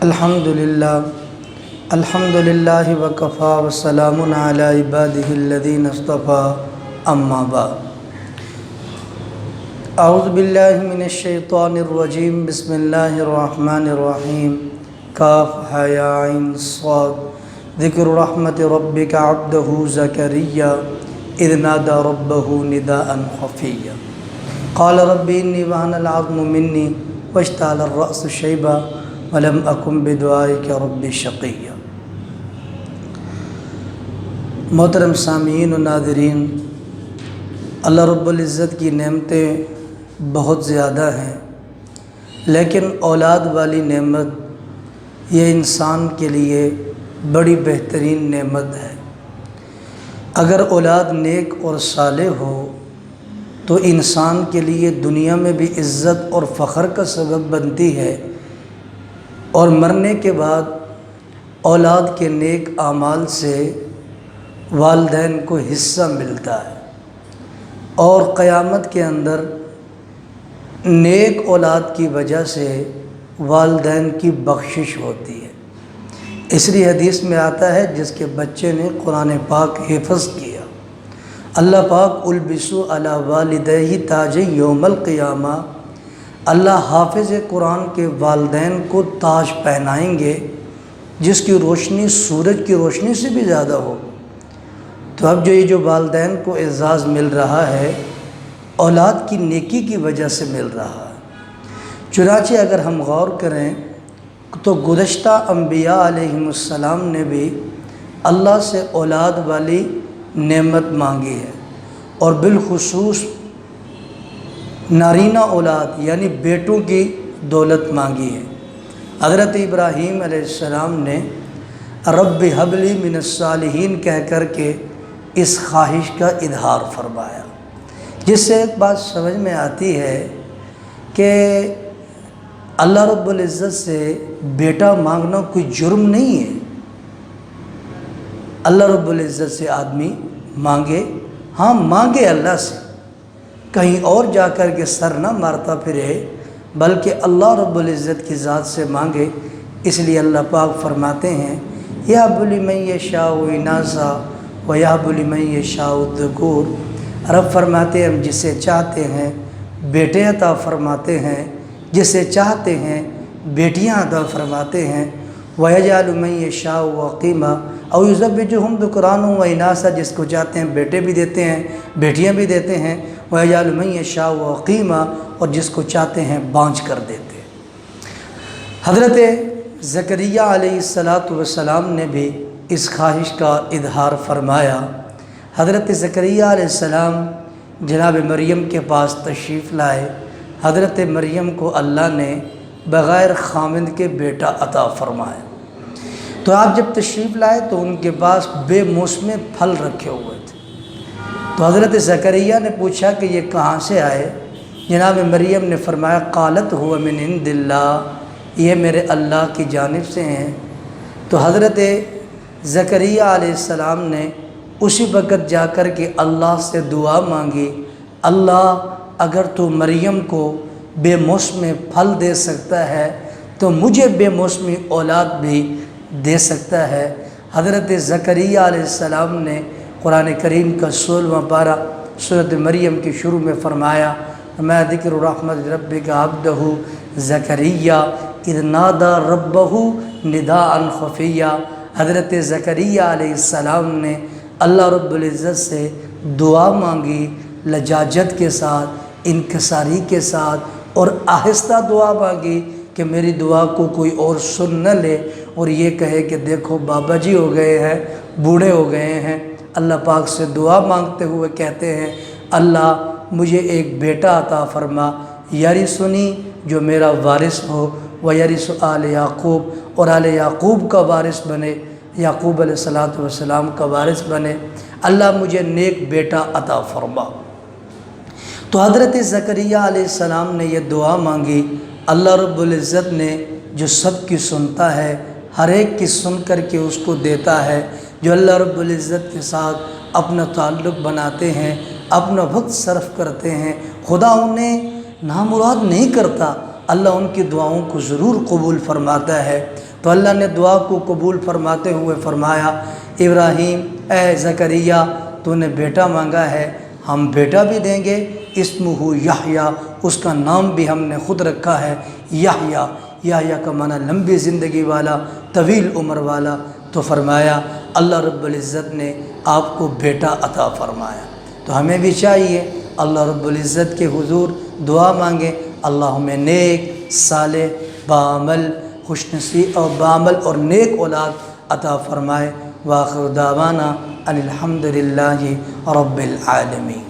الحمد للہ وکفا وسلام علی عبادہ الذین اصطفى اما بعد اعوذ باللہ من الشیطان الرجیم بسم اللہ الرحمن الرحیم کاف ہا یا عین صاد ذکر رحمت ربک عبدہ زکریا اذ نادى ربہ نداء خفیا قال رب انی وہن العظم منی واشتعل الرأس شیبا ولم اکن بدعائک رب شقیا۔ محترم سامعین و ناظرین، اللہ رب العزت کی نعمتیں بہت زیادہ ہیں، لیکن اولاد والی نعمت یہ انسان کے لیے بڑی بہترین نعمت ہے۔ اگر اولاد نیک اور صالح ہو تو انسان کے لیے دنیا میں بھی عزت اور فخر کا سبب بنتی ہے، اور مرنے کے بعد اولاد کے نیک اعمال سے والدین کو حصہ ملتا ہے، اور قیامت کے اندر نیک اولاد کی وجہ سے والدین کی بخشش ہوتی ہے۔ اس لیے حدیث میں آتا ہے جس کے بچے نے قرآن پاک حفظ کیا، اللہ پاک البسو علی والدیہ تاج یوم القیامہ، اللہ حافظ قرآن کے والدین کو تاج پہنائیں گے جس کی روشنی سورج کی روشنی سے بھی زیادہ ہو۔ تو اب یہ جو والدین کو اعزاز مل رہا ہے اولاد کی نیکی کی وجہ سے مل رہا ہے۔ چنانچہ اگر ہم غور کریں تو گزشتہ انبیاء علیہم السلام نے بھی اللہ سے اولاد والی نعمت مانگی ہے، اور بالخصوص نارینہ اولاد یعنی بیٹوں کی دولت مانگی ہے۔ حضرت ابراہیم علیہ السلام نے رب حب لی من الصالحین کہہ کر کے اس خواہش کا اظہار فرمایا، جس سے ایک بات سمجھ میں آتی ہے کہ اللہ رب العزت سے بیٹا مانگنا کوئی جرم نہیں ہے۔ اللہ رب العزت سے آدمی مانگے، ہاں مانگے اللہ سے، کہیں اور جا کر کے سر نہ مارتا پھرے، بلکہ اللہ رب العزت کی ذات سے مانگے۔ اس لیے اللہ پاک فرماتے ہیں یَهْبُ لِمَن یَشَاءُ اِنَاثًا وَيَهْبُ لِمَن یَشَاءُ الذُّکُورَ۔ رب فرماتے ہیں ہم جسے چاہتے ہیں بیٹے عطا فرماتے ہیں، جسے چاہتے ہیں بیٹیاں عطا فرماتے ہیں۔ وَيَجْعَلُ مَن یَشَاءُ عَقِیمًا اَوْ يُزَوِّجُهُمْ ذُکْرَانًا وَإِنَاثًا، جس کو چاہتے ہیں بیٹے بھی دیتے ہیں بیٹیاں بھی دیتے ہیں۔ وَيَجْعَلُ مَن یَشَاءُ عَقِیمًا، اور جس کو چاہتے ہیں بانجھ کر دیتے ہیں۔ حضرت زکریا علیہ السلام نے بھی اس خواہش کا اظہار فرمایا۔ حضرت زکریا علیہ السلام جناب مریم کے پاس تشریف لائے۔ حضرت مریم کو اللہ نے بغیر خامند کے بیٹا عطا فرمایا۔ تو آپ جب تشریف لائے تو ان کے پاس بے موسم پھل رکھے ہوئے تھے، تو حضرت زکریا نے پوچھا کہ یہ کہاں سے آئے؟ جناب مریم نے فرمایا قالت هو من عند اللہ، یہ میرے اللہ کی جانب سے ہیں۔ تو حضرت زکریا علیہ السلام نے اسی وقت جا کر کے اللہ سے دعا مانگی، اللہ اگر تو مریم کو بے موسمی پھل دے سکتا ہے تو مجھے بے موسمی اولاد بھی دے سکتا ہے۔ حضرت زکریا علیہ السلام نے قرآن کریم کا 16واں پارہ سورۃ مریم کے شروع میں فرمایا میں ذکر رحمت ربک عبدہ زکریا اذ نادى ربہ نداء خفیا۔ حضرت زکریا علیہ السلام نے اللہ رب العزت سے دعا مانگی، لجاجت کے ساتھ، انکساری کے ساتھ، اور آہستہ دعا مانگی کہ میری دعا کو کوئی اور سن نہ لے اور یہ کہے کہ دیکھو بابا جی ہو گئے ہیں، بوڑھے ہو گئے ہیں۔ اللہ پاک سے دعا مانگتے ہوئے کہتے ہیں اللہ مجھے ایک بیٹا عطا فرما، یرثنی، جو میرا وارث ہو، ویرث آل یعقوب، اور آل یعقوب کا وارث بنے، یعقوب علیہ السلام کا وارث بنے۔ اللہ مجھے نیک بیٹا عطا فرما۔ تو حضرت زکریا علیہ السلام نے یہ دعا مانگی۔ اللہ رب العزت نے جو سب کی سنتا ہے، ہر ایک کی سن کر کے اس کو دیتا ہے، جو اللہ رب العزت کے ساتھ اپنا تعلق بناتے ہیں، اپنا وقت صرف کرتے ہیں، خدا انہیں نامراد نہیں کرتا، اللہ ان کی دعاؤں کو ضرور قبول فرماتا ہے۔ تو اللہ نے دعا کو قبول فرماتے ہوئے فرمایا ابراہیم اے زکریا تو نے بیٹا مانگا ہے، ہم بیٹا بھی دیں گے، اسمہ یحییٰ، اس کا نام بھی ہم نے خود رکھا ہے یحییٰ۔ یحییٰ کا معنی لمبی زندگی والا، طویل عمر والا۔ تو فرمایا اللہ رب العزت نے آپ کو بیٹا عطا فرمایا۔ تو ہمیں بھی چاہیے اللہ رب العزت کے حضور دعا مانگیں، اللہ ہمیں نیک، صالح، بعمل، خوش نصیب اور بعمل اور نیک اولاد عطا فرمائے۔ وآخر دعوانا ان الحمد للہ رب العالمین۔